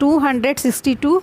262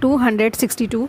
262।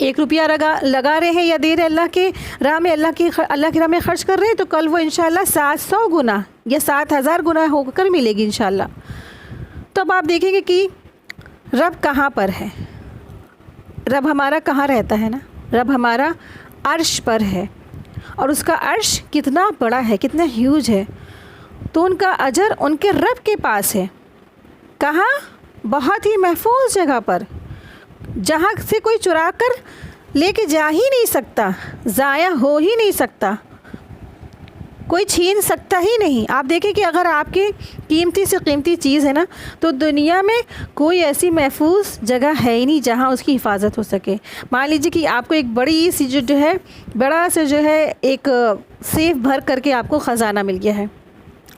1 روپیہ لگا رہے ہیں یا دے رہے ہیں اللہ کی راہ میں خرچ کر رہے ہیں، تو کل وہ انشاءاللہ 700 گنا یا 7000 گنا ہو کر ملے گی انشاءاللہ۔ تو اب آپ دیکھیں گے کہ رب کہاں پر ہے، رب ہمارا کہاں رہتا ہے نا، رب ہمارا عرش پر ہے، اور اس کا عرش کتنا بڑا ہے، کتنا ہیوج ہے، تو ان کا اجر ان کے رب کے پاس ہے۔ کہاں؟ بہت ہی محفوظ جگہ پر، جہاں سے کوئی چرا کر لے کے جا ہی نہیں سکتا، ضائع ہو ہی نہیں سکتا، کوئی چھین سکتا ہی نہیں۔ آپ دیکھیں کہ اگر آپ کی قیمتی سے قیمتی چیز ہے نا، تو دنیا میں کوئی ایسی محفوظ جگہ ہے ہی نہیں جہاں اس کی حفاظت ہو سکے۔ مان لیجیے کہ آپ کو ایک بڑی سی بڑا سے ایک سیف بھر کر کے آپ کو خزانہ مل گیا ہے،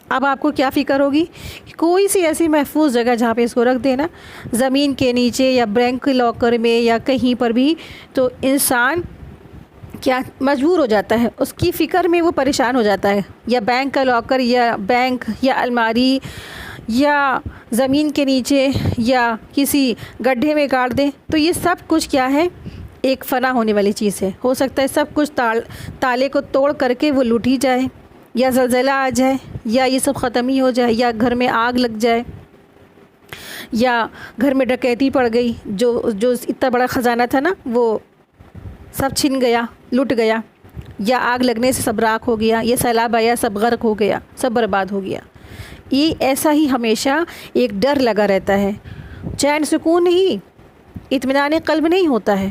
اب آپ کو کیا فکر ہوگی کہ کوئی سی ایسی محفوظ جگہ جہاں پہ اس کو رکھ دینا، زمین کے نیچے یا بینک کے لاکر میں یا کہیں پر بھی، تو انسان کیا مجبور ہو جاتا ہے، اس کی فکر میں وہ پریشان ہو جاتا ہے، یا بینک کا لاکر یا بینک یا الماری یا زمین کے نیچے یا کسی گڈھے میں کاٹ دیں، تو یہ سب کچھ کیا ہے، ایک فنا ہونے والی چیز ہے۔ ہو سکتا ہے سب کچھ تالے کو توڑ کر کے وہ لوٹ ہی جائے، یا زلزلہ آ جائے، یا یہ سب ختم ہی ہو جائے، یا گھر میں آگ لگ جائے، یا گھر میں ڈکیتی پڑ گئی، جو اتنا بڑا خزانہ تھا نا وہ سب چھن گیا، لٹ گیا، یا آگ لگنے سے سب راکھ ہو گیا، یہ سیلاب آیا سب غرق ہو گیا، سب برباد ہو گیا۔ یہ ایسا ہی ہمیشہ ایک ڈر لگا رہتا ہے، چین سکون نہیں، اطمینان قلب نہیں ہوتا ہے۔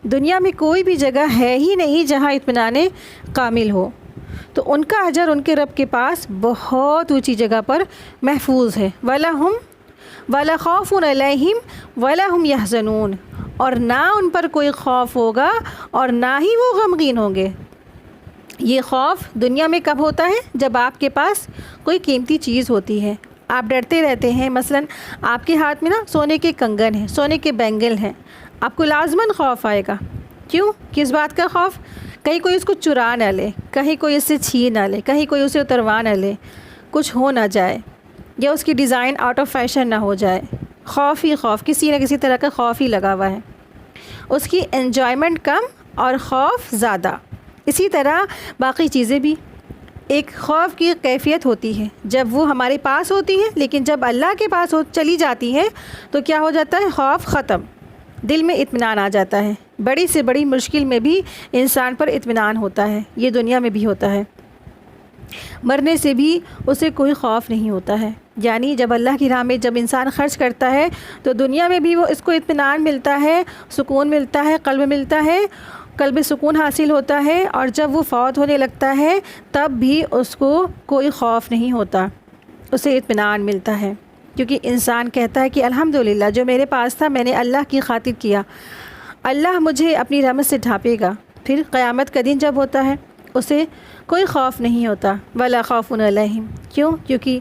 دنیا میں کوئی بھی جگہ ہے ہی نہیں جہاں اطمینان کامل ہو، تو ان کا اجر ان کے رب کے پاس بہت اونچی جگہ پر محفوظ ہے۔ وَلَا خَوْفٌ عَلَيْهِمْ وَلَا هُمْ يَحْزَنُونَ، اور نہ ان پر کوئی خوف ہوگا اور نہ ہی وہ غمگین ہوں گے۔ یہ خوف دنیا میں کب ہوتا ہے؟ جب آپ کے پاس کوئی قیمتی چیز ہوتی ہے، آپ ڈرتے رہتے ہیں۔ مثلا آپ کے ہاتھ میں نا سونے کے کنگن ہیں، سونے کے بینگل ہیں، آپ کو لازماً خوف آئے گا۔ کیوں؟ کس بات کا خوف؟ کہیں کوئی اس کو چرا نہ لے، کہیں کوئی اس سے چھین نہ لے، کہیں کوئی اسے اتروا نہ لے، کچھ ہو نہ جائے، یا اس کی ڈیزائن آؤٹ آف فیشن نہ ہو جائے۔ خوف ہی خوف، کسی نہ کسی طرح کا خوف ہی لگا ہوا ہے، اس کی انجوائمنٹ کم اور خوف زیادہ۔ اسی طرح باقی چیزیں بھی ایک خوف کی کیفیت ہوتی ہے، جب وہ ہمارے پاس ہوتی ہیں، لیکن جب اللہ کے پاس چلی جاتی ہیں تو کیا ہو جاتا ہے؟ خوف ختم، دل میں اطمینان آ جاتا ہے، بڑی سے بڑی مشکل میں بھی انسان پر اطمینان ہوتا ہے۔ یہ دنیا میں بھی ہوتا ہے، مرنے سے بھی اسے کوئی خوف نہیں ہوتا ہے۔ یعنی جب اللہ کی راہ میں جب انسان خرچ کرتا ہے تو دنیا میں بھی وہ اس کو اطمینان ملتا ہے، سکون ملتا ہے، قلب ملتا ہے، قلب سکون حاصل ہوتا ہے، اور جب وہ فوت ہونے لگتا ہے تب بھی اس کو کوئی خوف نہیں ہوتا، اسے اطمینان ملتا ہے، کیونکہ انسان کہتا ہے کہ الحمدللہ جو میرے پاس تھا میں نے اللہ کی خاطر کیا، اللہ مجھے اپنی رحمت سے ڈھانپے گا۔ پھر قیامت کا دن جب ہوتا ہے اسے کوئی خوف نہیں ہوتا۔ ولا خوف علیہم، کیوں؟ کیونکہ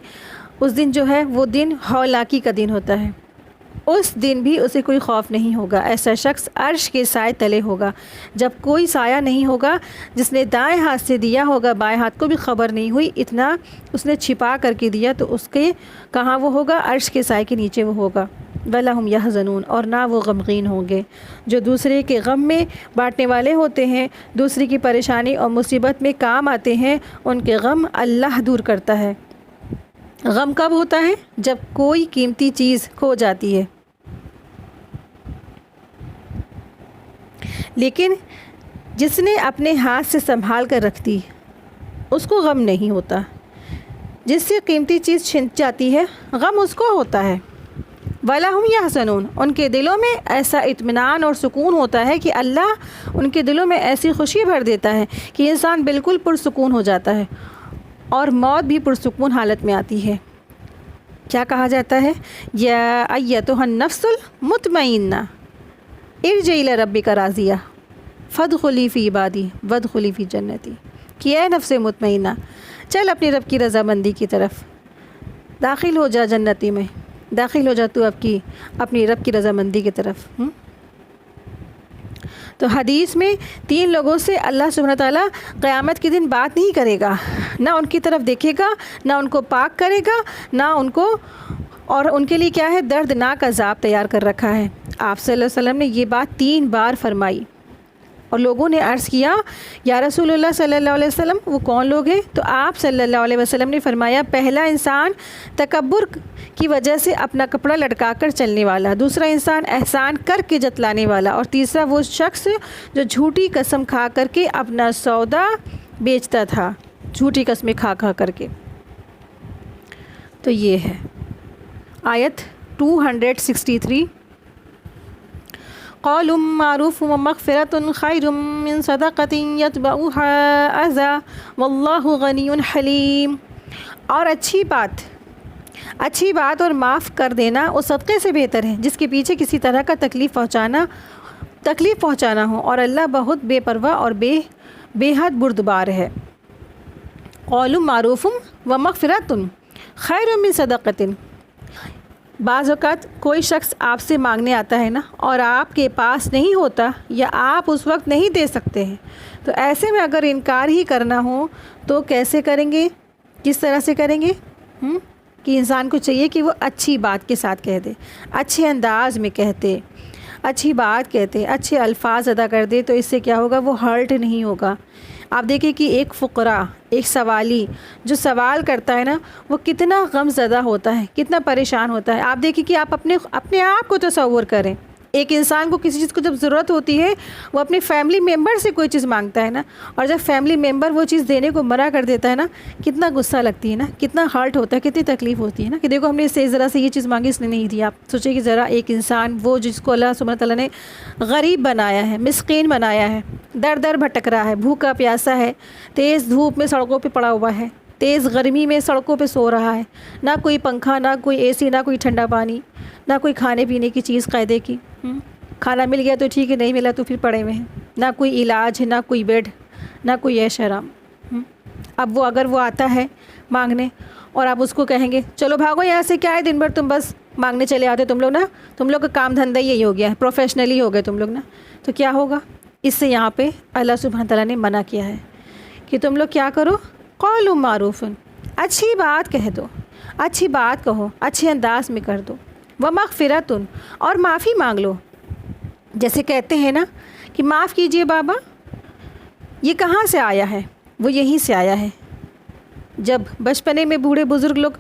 اس دن جو ہے وہ دن ہولاکی کا دن ہوتا ہے، اس دن بھی اسے کوئی خوف نہیں ہوگا۔ ایسا شخص عرش کے سائے تلے ہوگا، جب کوئی سایہ نہیں ہوگا، جس نے دائیں ہاتھ سے دیا ہوگا بائیں ہاتھ کو بھی خبر نہیں ہوئی، اتنا اس نے چھپا کر کے دیا، تو اس کے کہاں وہ ہوگا؟ عرش کے سائے کے نیچے وہ ہوگا۔ وَلَا هُمْ يَحْزَنُونَ، اور نہ وہ غمگین ہوں گے۔ جو دوسرے کے غم میں بانٹنے والے ہوتے ہیں، دوسرے کی پریشانی اور مصیبت میں کام آتے ہیں، ان کے غم اللہ دور کرتا ہے۔ غم کب ہوتا ہے؟ جب کوئی قیمتی چیز کھو جاتی ہے، لیکن جس نے اپنے ہاتھ سے سنبھال کر رکھ دی اس کو غم نہیں ہوتا۔ جس سے قیمتی چیز چھن جاتی ہے غم اس کو ہوتا ہے۔ وَلَا هُمْ يَحْزَنُونَ، ان کے دلوں میں ایسا اطمینان اور سکون ہوتا ہے کہ اللہ ان کے دلوں میں ایسی خوشی بھر دیتا ہے کہ انسان بالکل پرسکون ہو جاتا ہے، اور موت بھی پرسکون حالت میں آتی ہے۔ کیا کہا جاتا ہے؟ یا ایتھا النفس المطمئنہ ارجعی الی ربک راضیہ فادخلی فی عبادی وادخلی فی جنتی، کہ اے نفس مطمئنہ، چل اپنی رب کی رضامندی کی طرف، داخل ہو جا جنتی میں، داخل ہو جا تو اپنی رب کی رضامندی کی طرف۔ تو حدیث میں 3 لوگوں سے اللہ سبحانہ تعالیٰ قیامت کے دن بات نہیں کرے گا، نہ ان کی طرف دیکھے گا، نہ ان کو پاک کرے گا، نہ ان کو، اور ان کے لیے کیا ہے؟ دردناک عذاب تیار کر رکھا ہے۔ آپ صلی اللہ علیہ وسلم نے یہ بات 3 بار فرمائی۔ اور لوگوں نے عرض کیا یا رسول اللہ صلی اللہ علیہ وسلم وہ کون لوگ ہیں؟ تو آپ صلی اللہ علیہ وسلم نے فرمایا پہلا انسان تکبر کی وجہ سے اپنا کپڑا لٹکا کر چلنے والا، دوسرا انسان احسان کر کے جتلانے والا، اور تیسرا وہ شخص جو جھوٹی قسم کھا کر کے اپنا سودا بیچتا تھا، جھوٹی قسمیں کھا کھا کر کے۔ تو یہ ہے آیت 263، قول معروف ومغفرۃ خیر من صدقۃ یتبعها اذی واللہ غنی حلیم۔ اور اچھی بات اور معاف کر دینا اس صدقے سے بہتر ہے جس کے پیچھے کسی طرح کا تکلیف پہنچانا ہو، اور اللہ بہت بے پرواہ اور بے حد بردبار ہے۔ قول معروف ومغفرۃ خیر من صدقۃ، بعض اوقات کوئی شخص آپ سے مانگنے آتا ہے نا، اور آپ کے پاس نہیں ہوتا یا آپ اس وقت نہیں دے سکتے ہیں، تو ایسے میں اگر انکار ہی کرنا ہو تو کیسے کریں گے، کس طرح سے کریں گے؟ کہ انسان کو چاہیے کہ وہ اچھی بات کے ساتھ کہہ دے، اچھے انداز میں کہتے، اچھی بات کہتے، اچھے الفاظ ادا کر دے، تو اس سے کیا ہوگا، وہ ہرٹ نہیں ہوگا۔ آپ دیکھیں کہ ایک فقرا، ایک سوالی جو سوال کرتا ہے نا، وہ کتنا غم زدہ ہوتا ہے، کتنا پریشان ہوتا ہے۔ آپ دیکھیں کہ آپ اپنے آپ کو تصور کریں، ایک انسان کو کسی چیز کو جب ضرورت ہوتی ہے وہ اپنے فیملی ممبر سے کوئی چیز مانگتا ہے نا، اور جب فیملی ممبر وہ چیز دینے کو منع کر دیتا ہے نا، کتنا غصہ لگتی ہے نا، کتنا ہرٹ ہوتا ہے، کتنی تکلیف ہوتی ہے نا، کہ دیکھو ہم نے اس سے ذرا سے یہ چیز مانگی، اس نے نہیں دی۔ آپ سوچیں کہ ذرا ایک انسان وہ جس کو اللہ سبحانہ تعالیٰ نے غریب بنایا ہے، مسکین بنایا ہے، در بھٹک رہا ہے، بھوکا پیاسا ہے، تیز دھوپ میں سڑکوں پہ پڑا ہوا ہے، تیز گرمی میں سڑکوں پہ سو رہا ہے، نہ کوئی پنکھا، نہ کوئی اے سی، نہ کوئی ٹھنڈا پانی، نہ کوئی کھانے پینے کی چیز قاعدے کی، کھانا مل گیا تو ٹھیک ہے، نہیں ملا تو پھر پڑے ہوئے ہیں، نہ کوئی علاج ہے، نہ کوئی بیڈ، نہ کوئی عیش آرام۔ اب وہ اگر وہ آتا ہے مانگنے اور آپ اس کو کہیں گے چلو بھاگو یہاں سے، کیا ہے دن بھر تم بس مانگنے چلے آتے، تم لوگ کا کام دھندا یہی ہو گیا ہے، پروفیشنلی ہو گئے تم لوگ نا، تو کیا ہوگا؟ اس سے یہاں پہ اللہ سبحانہ تعالیٰ نے منع کیا ہے کہ تم لوگ کیا کرو، قول معروف، اچھی بات کہہ دو، اچھی بات کہو، اچھے انداز میں کر دو، ومغفرۃ، اور معافی مانگ لو۔ جیسے کہتے ہیں نا کہ معاف کیجئے بابا، یہ کہاں سے آیا ہے؟ وہ یہیں سے آیا ہے۔ جب بچپنے میں بوڑھے بزرگ لوگ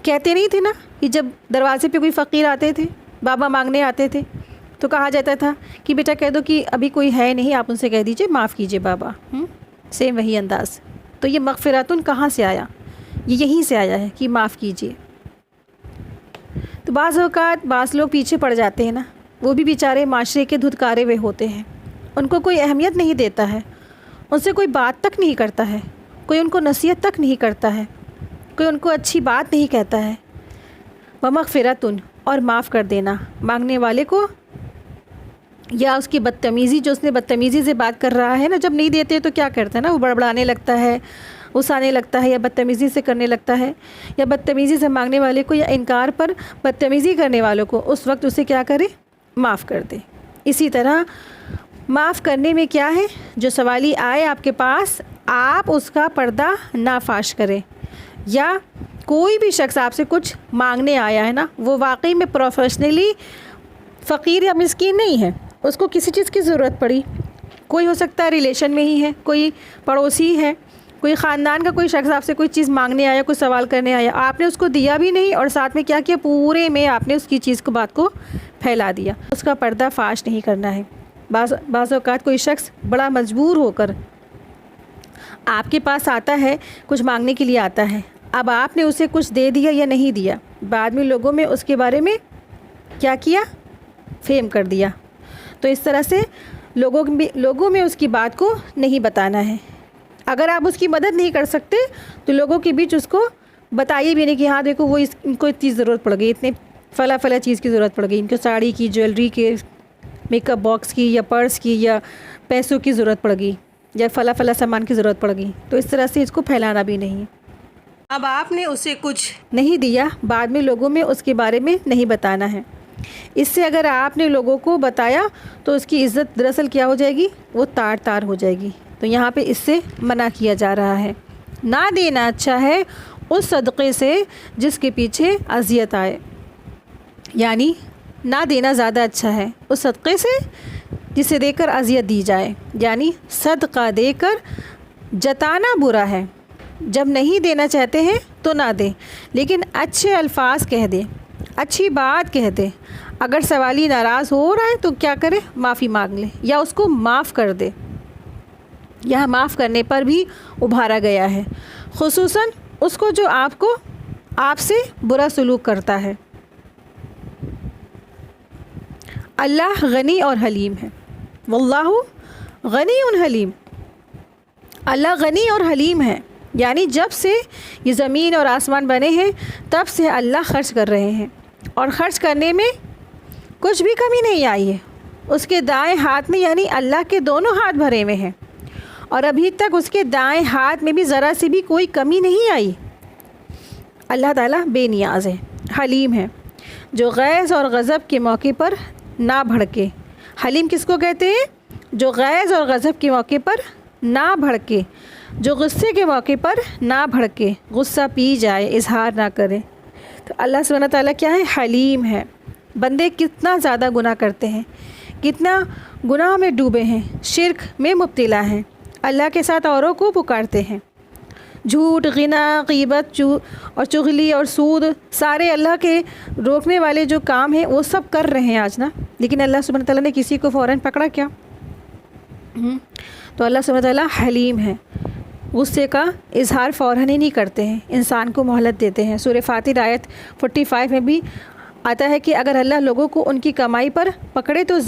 کہتے نہیں تھے نا کہ جب دروازے پہ کوئی فقیر آتے تھے، بابا مانگنے آتے تھے، تو کہا جاتا تھا کہ بیٹا کہہ دو کہ ابھی کوئی ہے نہیں، آپ ان سے کہہ دیجئے معاف کیجئے بابا۔ سیم وہی انداز۔ تو یہ مغفراتن کہاں سے آیا؟ یہ یہیں سے آیا ہے کہ معاف کیجئے۔ تو بعض اوقات بعض لوگ پیچھے پڑ جاتے ہیں نا، وہ بھی بیچارے معاشرے کے دھتکارے ہوئے ہوتے ہیں، ان کو کوئی اہمیت نہیں دیتا ہے، ان سے کوئی بات تک نہیں کرتا ہے، کوئی ان کو نصیحت تک نہیں کرتا ہے، کوئی ان کو اچھی بات نہیں کہتا ہے۔ ومغفرۃ، اور معاف کر دینا مانگنے والے کو، یا اس کی بدتمیزی، جو اس نے بدتمیزی سے بات کر رہا ہے نا، جب نہیں دیتے تو کیا کرتا ہے نا، وہ بڑبڑانے لگتا ہے، غصانے لگتا ہے، یا بدتمیزی سے کرنے لگتا ہے، یا بدتمیزی سے مانگنے والے کو یا انکار پر بدتمیزی کرنے والوں کو اس وقت اسے کیا کرے، معاف کر دے۔ اسی طرح معاف کرنے میں کیا ہے، جو سوالی آئے آپ کے پاس، آپ اس کا پردہ نہ فاش کریں، یا کوئی بھی شخص آپ سے کچھ مانگنے آیا ہے نا، وہ واقعی میں پروفیشنلی فقیر یا مسکین نہیں ہے، اس کو کسی چیز کی ضرورت پڑی، کوئی ہو سکتا ہے ریلیشن میں ہی ہے، کوئی پڑوسی ہے، کوئی خاندان کا کوئی شخص آپ سے کوئی چیز مانگنے آیا، کوئی سوال کرنے آیا، آپ نے اس کو دیا بھی نہیں، اور ساتھ میں کیا کیا، پورے میں آپ نے اس کی چیز کو، بات کو پھیلا دیا۔ اس کا پردہ فاش نہیں کرنا ہے۔ بعض اوقات کوئی شخص بڑا مجبور ہو کر آپ کے پاس آتا ہے، کچھ مانگنے کے لیے آتا ہے، اب آپ نے اسے کچھ دے دیا یا نہیں دیا، بعد میں لوگوں میں اس کے بارے میں کیا کیا، فیم کر دیا، تو اس طرح سے لوگوں میں اس کی بات کو نہیں بتانا ہے۔ اگر آپ اس کی مدد نہیں کر سکتے تو لوگوں کے بیچ اس کو بتائیے بھی نہیں کہ ہاں دیکھو وہ ان کو اتنی ضرورت پڑ گئی، اتنے فلاں چیز کی ضرورت پڑ گئی، ان کو ساڑی کی، جیولری کے، میک اپ باکس کی، یا پرس کی، یا پیسوں کی ضرورت پڑ گئی، یا فلاں سامان کی ضرورت پڑ گئی، تو اس طرح سے اس کو پھیلانا بھی نہیں۔ اب آپ نے اسے کچھ نہیں دیا، بعد میں لوگوں میں اس کے بارے میں نہیں بتانا ہے۔ اس سے اگر آپ نے لوگوں کو بتایا تو اس کی عزت دراصل کیا ہو جائے گی، وہ تار تار ہو جائے گی۔ تو یہاں پہ اس سے منع کیا جا رہا ہے۔ نہ دینا اچھا ہے اس صدقے سے جس کے پیچھے اذیت آئے، یعنی نہ دینا زیادہ اچھا ہے اس صدقے سے جسے دے کر اذیت دی جائے، یعنی صدقہ دے کر جتانا برا ہے۔ جب نہیں دینا چاہتے ہیں تو نہ دیں، لیکن اچھے الفاظ کہہ دیں، اچھی بات کہہ دیں۔ اگر سوالی ناراض ہو رہا ہے تو کیا کرے؟ معافی مانگ لے یا اس کو معاف کر دے۔ یہاں معاف کرنے پر بھی ابھارا گیا ہے، خصوصاً اس کو جو آپ سے برا سلوک کرتا ہے۔ اللہ غنی اور حلیم ہے، واللہ غنی حلیم۔ اللہ غنی اور حلیم ہے، یعنی جب سے یہ زمین اور آسمان بنے ہیں تب سے اللہ خرچ کر رہے ہیں، اور خرچ کرنے میں کچھ بھی کمی نہیں آئی ہے۔ اس کے دائیں ہاتھ میں، یعنی اللہ کے دونوں ہاتھ بھرے ہوئے ہیں، اور ابھی تک اس کے دائیں ہاتھ میں بھی ذرا سی بھی کوئی کمی نہیں آئی۔ اللہ تعالیٰ بے نیاز ہے، حلیم ہے، جو غیظ اور غضب کے موقع پر نہ بھڑکے۔ حلیم کس کو کہتے ہیں؟ جو غیظ اور غضب کے موقع پر نہ بھڑکے، جو غصے کے موقع پر نہ بھڑکے، غصہ پی جائے، اظہار نہ کرے۔ تو اللہ سبحانہ تعالیٰ کیا ہے؟ حلیم ہے۔ بندے کتنا زیادہ گناہ کرتے ہیں، کتنا گناہ میں ڈوبے ہیں، شرک میں مبتلا ہیں، اللہ کے ساتھ اوروں کو پکارتے ہیں، جھوٹ، غنا، غیبت اور چغلی اور سود، سارے اللہ کے روکنے والے جو کام ہیں وہ سب کر رہے ہیں آج نا، لیکن اللہ سبحانہ تعالیٰ نے کسی کو فوراً پکڑا کیا؟ تو اللہ سبحانہ تعالیٰ حلیم ہے، غصے کا اظہار فوراً ہی نہیں کرتے ہیں، انسان کو مہلت دیتے ہیں۔ سورہ فاطر آیت 45 میں بھی آتا ہے کہ اگر اللہ لوگوں کو ان کی کمائی پر پکڑے تو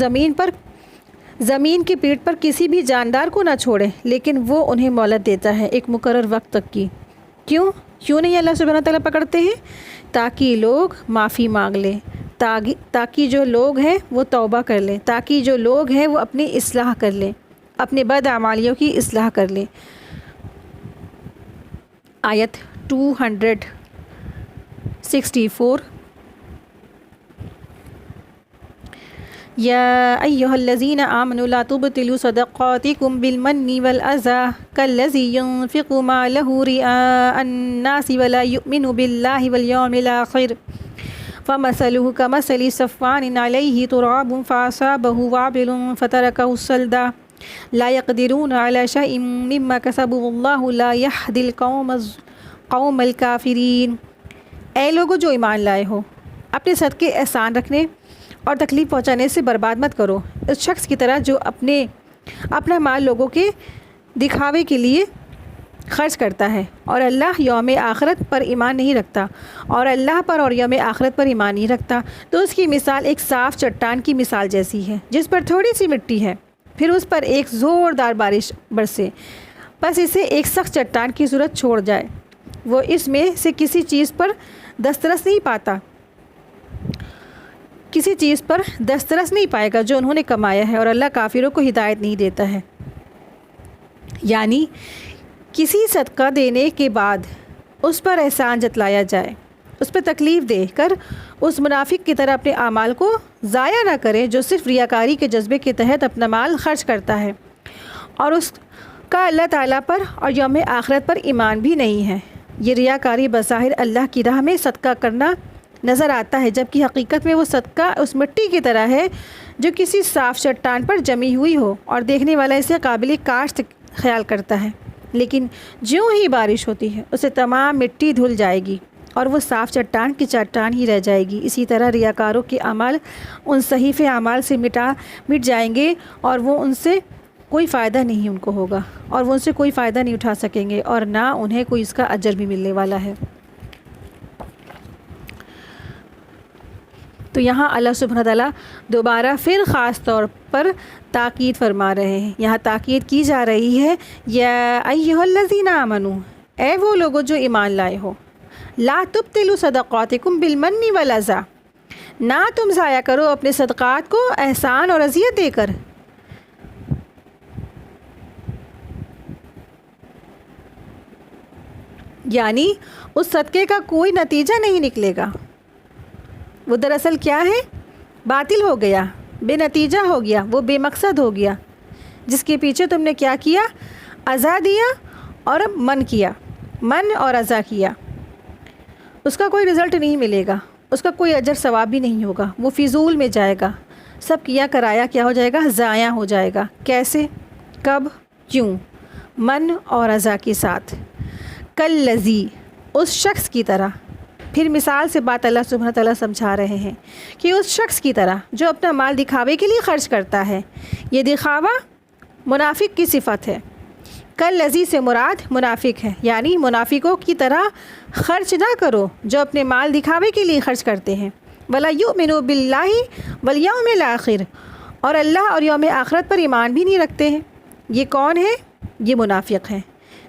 زمین کی پیٹھ پر کسی بھی جاندار کو نہ چھوڑے، لیکن وہ انہیں مہلت دیتا ہے ایک مقرر وقت تک کی۔ کیوں نہیں اللہ سبحانہ تعالیٰ پکڑتے ہیں؟ تاکہ لوگ معافی مانگ لیں، تاکہ جو لوگ ہیں وہ توبہ کر لیں، تاکہ جو لوگ ہیں وہ اپنی اصلاح کر لیں، اپنے بد اعمالیوں کی اصلاح کر لیں۔ آیت 264، یا ایہا الذین آمنوا لا تبطلوا صدقاتکم بالمن والأذى كالذی ينفق ماله رئاء الناس ولا يؤمن باللہ والیوم الآخر فمثله كمثل صفوان علیہ تراب فأصابه وابل فتركه صلدا لا يقدرون على شيء مما كسبوا واللہ لا يهدي القوم الكافرین۔ اے لوگو جو ایمان لائے ہو، اپنے صدقے احسان رکھنے اور تکلیف پہنچانے سے برباد مت کرو، اس شخص کی طرح جو اپنا مال لوگوں کے دکھاوے کے لیے خرچ کرتا ہے اور اللہ یوم آخرت پر ایمان نہیں رکھتا، اور اللہ پر اور یوم آخرت پر ایمان نہیں رکھتا، تو اس کی مثال ایک صاف چٹان کی مثال جیسی ہے جس پر تھوڑی سی مٹی ہے، پھر اس پر ایک زوردار بارش برسے، بس اسے ایک سخت چٹان کی صورت چھوڑ جائے، وہ اس میں سے کسی چیز پر دسترس نہیں پائے گا جو انہوں نے کمایا ہے، اور اللہ کافروں کو ہدایت نہیں دیتا ہے۔ یعنی کسی صدقہ دینے کے بعد اس پر احسان جتلایا جائے، اس پر تکلیف دے کر اس منافق کی طرح اپنے اعمال کو ضائع نہ کرے جو صرف ریاکاری کے جذبے کے تحت اپنا مال خرچ کرتا ہے، اور اس کا اللہ تعالیٰ پر اور یوم آخرت پر ایمان بھی نہیں ہے۔ یہ ریاکاری بظاہر اللہ کی راہ میں صدقہ کرنا نظر آتا ہے، جبکہ حقیقت میں وہ صدقہ اس مٹی کی طرح ہے جو کسی صاف چٹان پر جمی ہوئی ہو اور دیکھنے والا اسے قابل کاشت خیال کرتا ہے، لیکن جیوں ہی بارش ہوتی ہے اسے تمام مٹی دھل جائے گی اور وہ صاف چٹان کی چٹان ہی رہ جائے گی۔ اسی طرح ریاکاروں کے اعمال ان صحیفے اعمال سے مٹ جائیں گے، اور وہ ان سے کوئی فائدہ نہیں ان کو ہوگا، اور وہ ان سے کوئی فائدہ نہیں اٹھا سکیں گے، اور نہ انہیں کوئی اس کا اجر بھی ملنے والا ہے۔ تو یہاں اللہ سبحانہ تعالیٰ دوبارہ پھر خاص طور پر تاکید فرما رہے ہیں، یہاں تاکید کی جا رہی ہے، یا ایھا الذین آمنوا، اے وہ لوگوں جو ایمان لائے ہو، لا تبطلوا صدقاتکم بالمن والاذی، نہ تم ضائع کرو اپنے صدقات کو احسان اور اذیت دے کر۔ یعنی اس صدقے کا کوئی نتیجہ نہیں نکلے گا، وہ دراصل کیا ہے؟ باطل ہو گیا، بے نتیجہ ہو گیا، وہ بے مقصد ہو گیا، جس کے پیچھے تم نے کیا کیا؟ اذیت دیا اور من اور اذیت کیا، اس کا کوئی رزلٹ نہیں ملے گا، اس کا کوئی اجر ثواب بھی نہیں ہوگا، وہ فضول میں جائے گا، سب کیا کرایا کیا ہو جائے گا؟ ضائع ہو جائے گا۔ کیسے؟ کب؟ کیوں؟ من اور اذا کے ساتھ۔ کالذی، اس شخص کی طرح۔ پھر مثال سے بات اللہ سبحانہ تعالیٰ سمجھا رہے ہیں کہ اس شخص کی طرح جو اپنا مال دکھاوے کے لیے خرچ کرتا ہے۔ یہ دکھاوا منافق کی صفت ہے۔ کالذی سے مراد منافق ہے، یعنی منافقوں کی طرح خرچ نہ کرو جو اپنے مال دکھاوے کے لیے خرچ کرتے ہیں۔ وَلَا يُؤْمِنُوا بِاللَّهِ وَالْيَوْمِ الْآخِرِ، اور اللہ اور یوم آخرت پر ایمان بھی نہیں رکھتے ہیں۔ یہ کون ہے؟ یہ منافق ہیں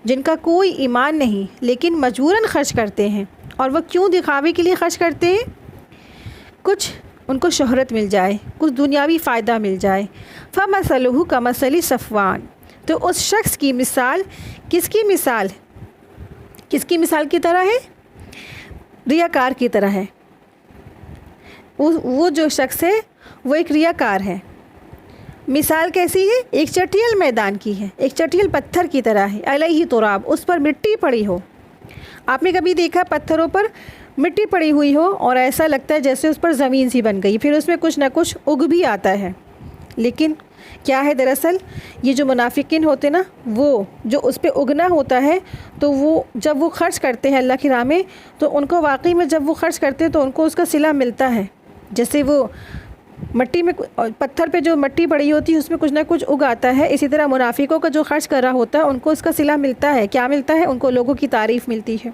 جن کا کوئی ایمان نہیں لیکن مجبوراً خرچ کرتے ہیں۔ اور وہ کیوں دکھاوے کے لیے خرچ کرتے ہیں؟ کچھ ان کو شہرت مل جائے، کچھ دنیاوی فائدہ مل جائے۔ فَمَثَلُهُ كَمَثَلِ صَفْوَانَ، تو اس شخص کی مثال کس کی مثال کی طرح ہے؟ ریاکار کی طرح ہے۔ وہ جو شخص ہے وہ ایک ریاکار ہے۔ مثال کیسی ہے؟ ایک چٹیل میدان کی ہے، ایک چٹیل پتھر کی طرح ہے۔ علیہ تراب، اس پر مٹی پڑی ہو۔ آپ نے کبھی دیکھا پتھروں پر مٹی پڑی ہوئی ہو اور ایسا لگتا ہے جیسے اس پر زمین سی بن گئی، پھر اس میں کچھ نہ کچھ اگ بھی آتا ہے، لیکن کیا ہے دراصل یہ جو منافقین ہوتے نا، وہ جو اس پہ اگنا ہوتا ہے تو وہ جب وہ خرچ کرتے ہیں اللہ کی راہ میں تو ان کو واقعی میں جب وہ خرچ کرتے ہیں تو ان کو اس کا صلہ ملتا ہے۔ جیسے وہ مٹی میں پتھر پہ جو مٹی پڑی ہوتی ہے اس میں کچھ نہ کچھ اگ آتا ہے، اسی طرح منافقوں کا جو خرچ کر رہا ہوتا ہے ان کو اس کا صلہ ملتا ہے۔ کیا ملتا ہے؟ ان کو لوگوں کی تعریف ملتی ہے،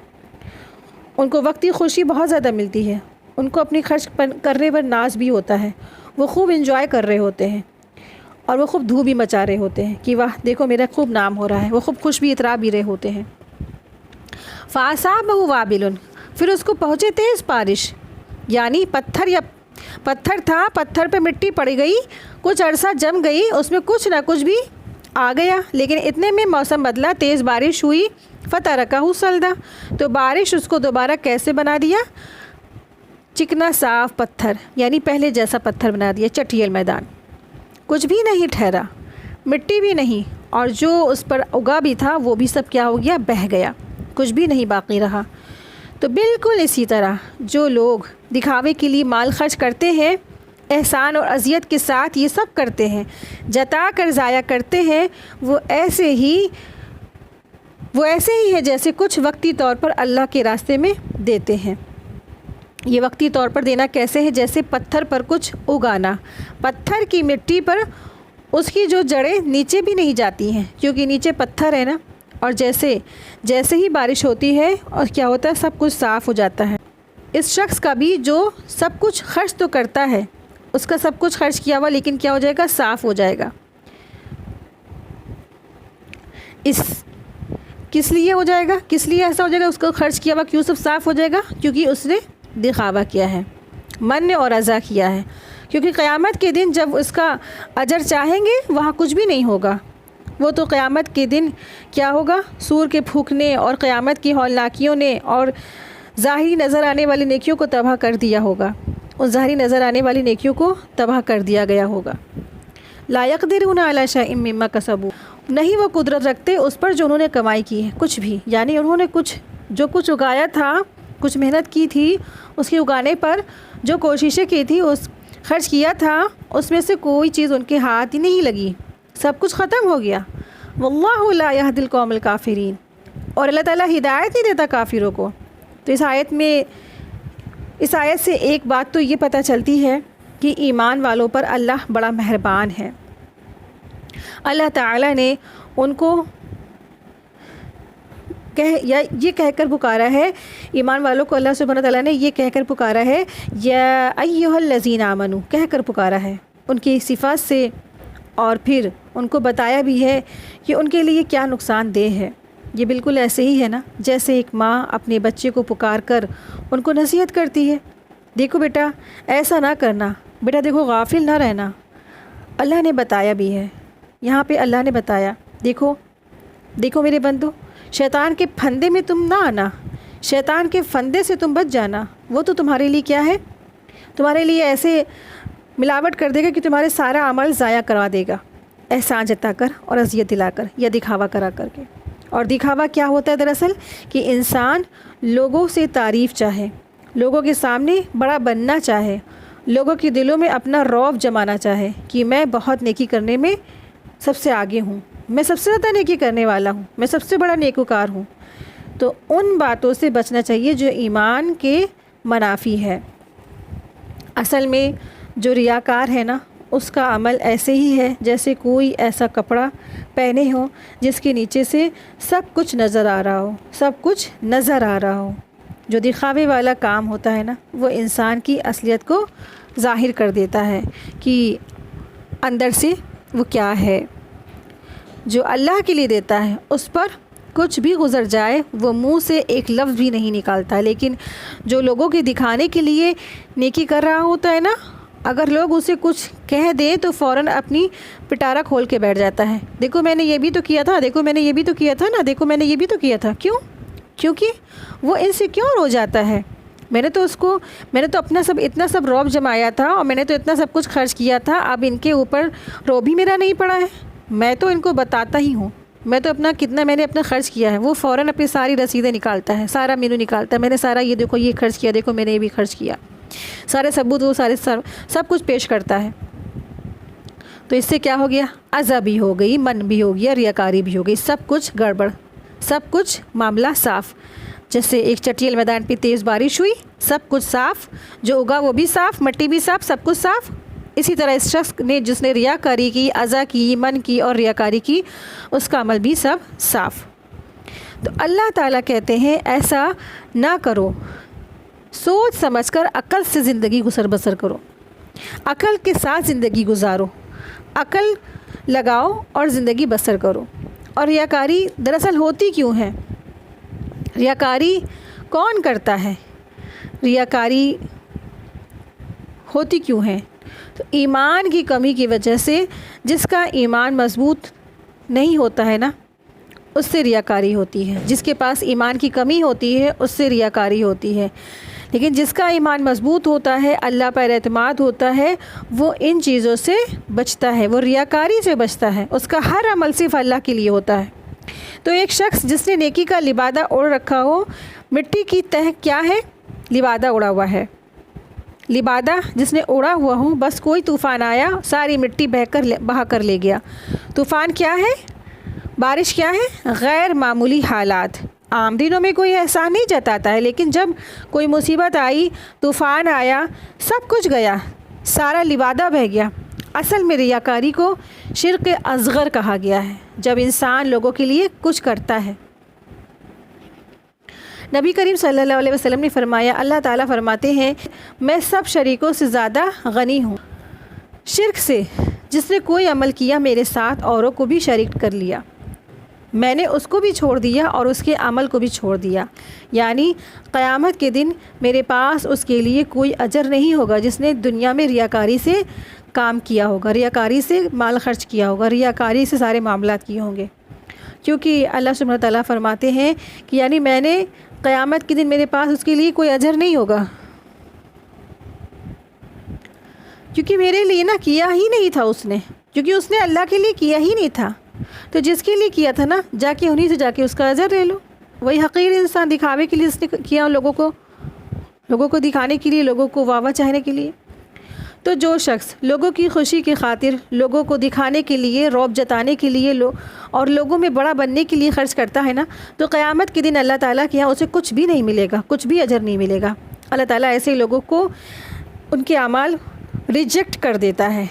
ان کو وقتی خوشی بہت زیادہ ملتی ہے، ان کو اپنی خرچ کرنے پر ناز بھی ہوتا ہے، وہ خوب انجوائے کر رہے ہوتے ہیں اور وہ خوب دھوم بھی مچا رہے ہوتے ہیں کہ واہ دیکھو میرا خوب نام ہو رہا ہے، وہ خوب خوش بھی اترا بھی رہے ہوتے ہیں۔ فَأَصَابَهُ وَابِلٌ، پھر اس کو پہنچے تیز بارش، یعنی پتھر تھا، پتھر پہ مٹی پڑ گئی، کچھ عرصہ جم گئی، اس میں کچھ نہ کچھ بھی آ گیا، لیکن اتنے میں موسم بدلا، تیز بارش ہوئی۔ فَتَرَكَهُ صَلْدًا، تو بارش اس کو دوبارہ کیسے بنا دیا؟ چکنا صاف پتھر، یعنی پہلے جیسا پتھر بنا دیا، چٹیل میدان، کچھ بھی نہیں ٹھہرا، مٹی بھی نہیں، اور جو اس پر اگا بھی تھا وہ بھی سب کیا ہو گیا؟ بہہ گیا، کچھ بھی نہیں باقی رہا۔ تو بالکل اسی طرح جو لوگ دکھاوے کے لیے مال خرچ کرتے ہیں، احسان اور اذیت کے ساتھ یہ سب کرتے ہیں، جتا کر ضائع کرتے ہیں، وہ ایسے ہی ہے جیسے کچھ وقتی طور پر اللہ کے راستے میں دیتے ہیں۔ یہ وقتی طور پر دینا کیسے ہے؟ جیسے پتھر پر کچھ اگانا، پتھر کی مٹی پر اس کی جو جڑیں نیچے بھی نہیں جاتی ہیں کیونکہ نیچے پتھر ہے نا، اور جیسے ہی بارش ہوتی ہے اور کیا ہوتا ہے؟ سب کچھ صاف ہو جاتا ہے۔ اس شخص کا بھی جو سب کچھ خرچ تو کرتا ہے، اس کا سب کچھ خرچ کیا ہوا لیکن کیا ہو جائے گا؟ صاف ہو جائے گا۔ کس لیے ہو جائے گا؟ کس لیے ایسا ہو جائے گا؟ اس کو خرچ کیا ہوا کیوں سب صاف ہو جائے گا؟ کیونکہ اس نے دکھاوا کیا ہے، من اور اذا کیا ہے، کیونکہ قیامت کے دن جب اس کا اجر چاہیں گے وہاں کچھ بھی نہیں ہوگا۔ وہ تو قیامت کے دن کیا ہوگا؟ سور کے پھونکنے اور قیامت کی ہولناکیوں نے اور ظاہری نظر آنے والی نیکیوں کو تباہ کر دیا ہوگا، اس ظاہری نظر آنے والی نیکیوں کو تباہ کر دیا گیا ہوگا۔ لا يقدرون علی شیء مما کسبوا، نہیں وہ قدرت رکھتے اس پر جو انہوں نے کمائی کی ہے، کچھ بھی، یعنی انہوں نے جو کچھ اگایا تھا، کچھ محنت کی تھی، اس کے اگانے پر جو کوششیں کی تھی، اس خرچ کیا تھا، اس میں سے کوئی چیز ان کے ہاتھ ہی نہیں لگی، سب کچھ ختم ہو گیا۔ واللہ لا یہدی القوم الکافرین، اور اللہ تعالیٰ ہدایت نہیں دیتا کافروں کو۔ تو اس آیت سے ایک بات تو یہ پتہ چلتی ہے کہ ایمان والوں پر اللہ بڑا مہربان ہے۔ اللہ تعالیٰ نے ان کو یہ کہہ کر پکارا ہے، ایمان والوں کو اللہ سبحانہ تعالیٰ نے یہ کہہ کر پکارا ہے، یا ایھا الذین آمنوا کہہ کر پکارا ہے ان کی صفات سے، اور پھر ان کو بتایا بھی ہے کہ ان کے لیے کیا نقصان دہ ہے۔ یہ بالکل ایسے ہی ہے نا جیسے ایک ماں اپنے بچے کو پکار کر ان کو نصیحت کرتی ہے، دیکھو بیٹا ایسا نہ کرنا، بیٹا دیکھو غافل نہ رہنا۔ اللہ نے بتایا بھی ہے، یہاں پہ اللہ نے بتایا، دیکھو میرے بندو، شیطان کے پھندے میں تم نہ آنا، شیطان کے پھندے سے تم بچ جانا، وہ تو تمہارے لیے کیا ہے؟ تمہارے لیے ایسے ملاوٹ کر دے گا کہ تمہارے سارا عمل ضائع کروا دے گا، احسان جتا کر اور اذیت دلا کر یا دکھاوا کرا کر کے۔ اور دکھاوا کیا ہوتا ہے دراصل؟ کہ انسان لوگوں سے تعریف چاہے، لوگوں کے سامنے بڑا بننا چاہے، لوگوں کے دلوں میں اپنا رعب جمانا چاہے کہ میں بہت نیکی کرنے میں سب سے آگے ہوں، میں سب سے زیادہ نیکی کرنے والا ہوں، میں سب سے بڑا نیکوکار ہوں، تو ان باتوں سے بچنا چاہیے جو ایمان کے منافی ہے۔ اصل میں جو ریاکار ہے نا، اس کا عمل ایسے ہی ہے جیسے کوئی ایسا کپڑا پہنے ہو جس کے نیچے سے سب کچھ نظر آ رہا ہو، سب کچھ نظر آ رہا ہو۔ جو دکھاوے والا کام ہوتا ہے نا، وہ انسان کی اصلیت کو ظاہر کر دیتا ہے کہ اندر سے وہ کیا ہے۔ جو اللہ کے لیے دیتا ہے اس پر کچھ بھی گزر جائے وہ منہ سے ایک لفظ بھی نہیں نکالتا، لیکن جو لوگوں کے دکھانے کے لیے نیکی کر رہا ہوتا ہے نا، اگر لوگ اسے کچھ کہہ دیں تو فوراً اپنی پٹارا کھول کے بیٹھ جاتا ہے، دیکھو میں نے یہ بھی تو کیا تھا، دیکھو میں نے یہ بھی تو کیا تھا نا، دیکھو میں نے یہ بھی تو کیا تھا۔ کیوں؟ کیونکہ وہ انسیکیور ہو جاتا ہے۔ میں نے تو اتنا سب رعب جمایا تھا، اور میں نے تو اتنا سب کچھ خرچ کیا تھا، اب ان کے اوپر رعب ہی میرا نہیں پڑا ہے، میں تو ان کو بتاتا ہی ہوں، میں تو میں نے اپنا خرچ کیا ہے۔ وہ فوراً اپنی ساری رسیدیں نکالتا ہے، سارا مینو نکالتا ہے، میں نے سارا یہ دیکھو یہ خرچ کیا، دیکھو میں نے یہ بھی خرچ کیا، سارے ثبوت وہ سب کچھ پیش کرتا ہے۔ تو اس سے کیا ہو گیا؟ عزا بھی ہو گئی، من بھی ہو گیا، ریاکاری بھی ہو گئی، سب کچھ گڑبڑ، سب کچھ معاملہ صاف۔ جیسے ایک چٹیل میدان پہ تیز بارش ہوئی، سب کچھ صاف، جو اگا وہ بھی صاف، مٹی بھی صاف، سب کچھ صاف۔ اسی طرح اس شخص نے جس نے ریاکاری کی، عزا کی، من کی اور ریاکاری کی، اس کا عمل بھی سب صاف۔ تو اللہ تعالیٰ کہتے ہیں ایسا نہ کرو، سوچ سمجھ کر عقل سے زندگی گزر بسر کرو، عقل کے ساتھ زندگی گزارو، عقل لگاؤ اور زندگی بسر کرو۔ اور ریاکاری دراصل ہوتی کیوں ہے؟ ریاکاری کون کرتا ہے؟ ریاکاری ہوتی کیوں ہے؟ تو ایمان کی کمی کی وجہ سے، جس کا ایمان مضبوط نہیں ہوتا ہے نا، اس سے ریاکاری ہوتی ہے۔ جس کے پاس ایمان کی کمی ہوتی ہے اس سے ریاکاری ہوتی ہے، لیکن جس کا ایمان مضبوط ہوتا ہے، اللہ پر اعتماد ہوتا ہے، وہ ان چیزوں سے بچتا ہے، وہ ریاکاری سے بچتا ہے، اس کا ہر عمل صرف اللہ کے لیے ہوتا ہے۔ تو ایک شخص جس نے نیکی کا لبادہ اوڑھ رکھا ہو، مٹی کی تہ کیا ہے؟ لبادہ اڑا ہوا ہے۔ لبادہ جس نے اوڑا ہوا ہو، بس کوئی طوفان آیا، ساری مٹی بہا کر لے گیا۔ طوفان کیا ہے؟ بارش کیا ہے؟ غیر معمولی حالات۔ عام دنوں میں کوئی احسان نہیں جتاتا ہے، لیکن جب کوئی مصیبت آئی، طوفان آیا، سب کچھ گیا، سارا لبادہ بہہ گیا۔ اصل میں ریاکاری کو شرک اصغر کہا گیا ہے، جب انسان لوگوں کے لیے کچھ کرتا ہے۔ نبی کریم صلی اللہ علیہ وسلم نے فرمایا، اللہ تعالیٰ فرماتے ہیں میں سب شریکوں سے زیادہ غنی ہوں شرک سے، جس نے کوئی عمل کیا میرے ساتھ اوروں کو بھی شریک کر لیا، میں نے اس کو بھی چھوڑ دیا اور اس کے عمل کو بھی چھوڑ دیا، یعنی قیامت کے دن میرے پاس اس کے لیے کوئی اجر نہیں ہوگا جس نے دنیا میں ریاکاری سے کام کیا ہوگا، ریاکاری سے مال خرچ کیا ہوگا، ریاکاری سے سارے معاملات کیے ہوں گے۔ کیونکہ اللہ سبحانہ تعالیٰ فرماتے ہیں کہ یعنی میں نے قیامت کے دن میرے پاس اس کے لیے کوئی اجر نہیں ہوگا، کیونکہ میرے لیے نہ کیا ہی نہیں تھا اس نے، کیونکہ اس نے اللہ کے لیے کیا ہی نہیں تھا، تو جس کے لیے کیا تھا نا، جا کے انہیں سے جا کے اس کا اجر لے لو۔ وہی حقیر انسان دکھاوے کے لیے اس نے کیا، لوگوں کو دکھانے کے لیے، لوگوں کو واہ واہ چاہنے کے لیے۔ تو جو شخص لوگوں کی خوشی کی خاطر، لوگوں کو دکھانے کے لیے، رعب جتانے کے لیے اور لوگوں میں بڑا بننے کے لیے خرچ کرتا ہے نا، تو قیامت کے دن اللہ تعالیٰ کے یہاں اسے کچھ بھی نہیں ملے گا، کچھ بھی اجر نہیں ملے گا۔ اللہ تعالیٰ ایسے لوگوں کو ان کے اعمال ریجیکٹ کر دیتا ہے،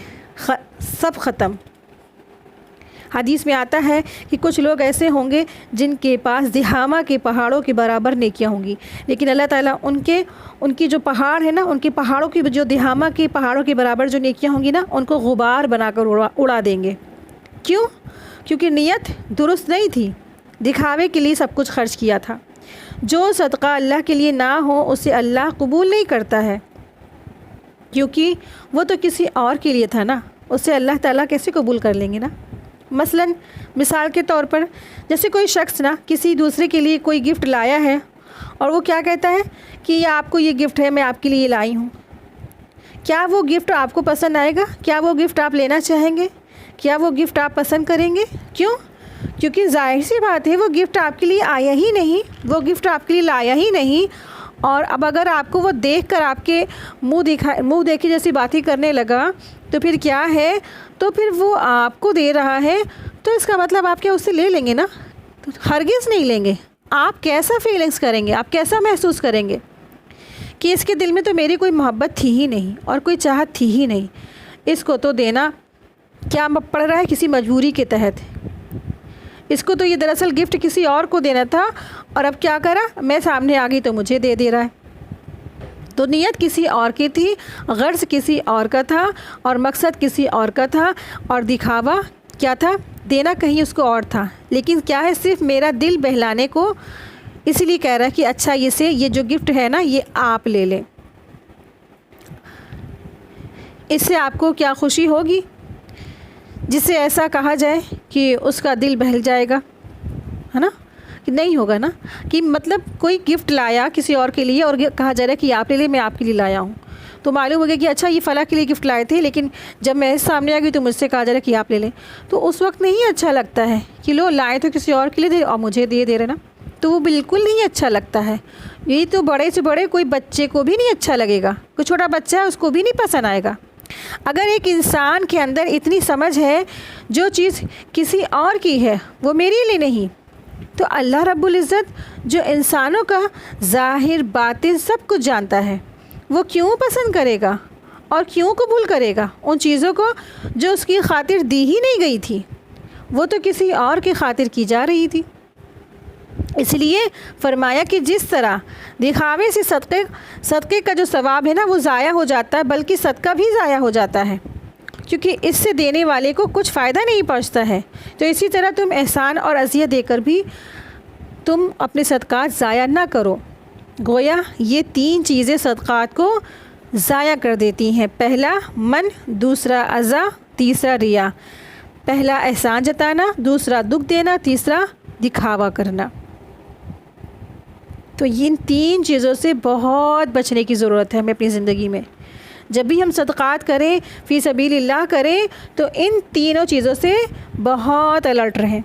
سب ختم۔ حدیث میں آتا ہے کہ کچھ لوگ ایسے ہوں گے جن کے پاس دہامہ کے پہاڑوں کے برابر نیکیاں ہوں گی، لیکن اللہ تعالیٰ ان کی جو پہاڑ ہے نا، ان کے پہاڑوں کی جو دہامہ کے پہاڑوں کے برابر جو نیکیاں ہوں گی نا، ان کو غبار بنا کر اڑا دیں گے۔ کیوں؟ کیونکہ نیت درست نہیں تھی، دکھاوے کے لیے سب کچھ خرچ کیا تھا۔ جو صدقہ اللہ کے لیے نہ ہو اسے اللہ قبول نہیں کرتا ہے، کیونکہ وہ تو کسی اور کے لیے تھا نا، اسے اللہ تعالیٰ کیسے قبول کر لیں گے نا۔ مثال کے طور پر، جیسے کوئی شخص نا کسی دوسرے کے لیے کوئی گفٹ لایا ہے، اور وہ کیا کہتا ہے کہ یہ آپ کو یہ گفٹ ہے، میں آپ کے لیے لائی ہوں۔ کیا وہ گفٹ آپ کو پسند آئے گا؟ کیا وہ گفٹ آپ لینا چاہیں گے؟ کیا وہ گفٹ آپ پسند کریں گے؟ کیوں؟ کیونکہ ظاہر سی بات ہے وہ گفٹ آپ کے لیے آیا ہی نہیں، وہ گفٹ آپ کے لیے لایا ہی نہیں، اور اب اگر آپ کو وہ دیکھ کر آپ کے منہ دیکھی جیسی باتیں کرنے لگا تو پھر کیا ہے، تو پھر وہ آپ کو دے رہا ہے تو اس کا مطلب آپ کیا اس سے لے لیں گے نا؟ تو ہرگز نہیں لیں گے۔ آپ کیسا فیلنگس کریں گے، آپ کیسا محسوس کریں گے کہ اس کے دل میں تو میری کوئی محبت تھی ہی نہیں اور کوئی چاہت تھی ہی نہیں، اس کو تو دینا کیا پڑ رہا ہے کسی مجبوری کے تحت، اس کو تو یہ دراصل گفٹ کسی اور کو دینا تھا اور اب کیا کرا، میں سامنے آ گئی تو مجھے دے رہا ہے۔ تو نیت کسی اور کی تھی، غرض کسی اور کا تھا اور مقصد کسی اور کا تھا، اور دکھاوا کیا تھا، دینا کہیں اس کو اور تھا، لیکن کیا ہے، صرف میرا دل بہلانے کو اس لیے کہہ رہا ہے کہ اچھا یہ جو گفٹ ہے نا یہ آپ لے لیں۔ اس سے آپ کو کیا خوشی ہوگی جس سے ایسا کہا جائے کہ اس کا دل بہل جائے گا، ہے نا؟ کہ نہیں ہوگا نا، کہ مطلب کوئی گفٹ لایا کسی اور کے لیے اور کہا جا رہا ہے کہ آپ لے لیں، میں آپ کے لیے لایا ہوں، تو معلوم ہو گیا کہ اچھا یہ فلاں کے لیے گفٹ لائے تھے، لیکن جب میں سامنے آ گئی تو مجھ سے کہا جا رہا ہے کہ آپ لے لیں، تو اس وقت نہیں اچھا لگتا ہے کہ لو لائے تو کسی اور کے لیے دے اور مجھے دے رہے نا، تو وہ بالکل نہیں اچھا لگتا ہے۔ یہی تو بڑے سے بڑے کوئی بچے کو بھی نہیں اچھا لگے گا، کوئی چھوٹا بچہ ہے اس کو بھی نہیں پسند آئے گا۔ اگر ایک انسان کے اندر اتنی سمجھ ہے جو چیز کسی اور کی ہے وہ میرے لیے نہیں، تو اللہ رب العزت جو انسانوں کا ظاہر باطن سب کچھ جانتا ہے، وہ کیوں پسند کرے گا اور کیوں قبول کرے گا ان چیزوں کو جو اس کی خاطر دی ہی نہیں گئی تھی، وہ تو کسی اور کی خاطر کی جا رہی تھی۔ اس لیے فرمایا کہ جس طرح دکھاوے سے صدقے کا جو ثواب ہے نا وہ ضائع ہو جاتا ہے، بلکہ صدقہ بھی ضائع ہو جاتا ہے، کیونکہ اس سے دینے والے کو کچھ فائدہ نہیں پہنچتا ہے، تو اسی طرح تم احسان اور عطیہ دے کر بھی تم اپنے صدقات ضائع نہ کرو۔ گویا یہ 3 چیزیں صدقات کو ضائع کر دیتی ہیں، پہلا من، دوسرا اذا، تیسرا ریا۔ پہلا احسان جتانا، دوسرا دکھ دینا، تیسرا دکھاوا کرنا۔ تو ان 3 چیزوں سے بہت بچنے کی ضرورت ہے ہمیں اپنی زندگی میں۔ جب بھی ہم صدقات کریں، فی سبیل اللہ کریں، تو ان 3 چیزوں سے بہت الرٹ رہیں۔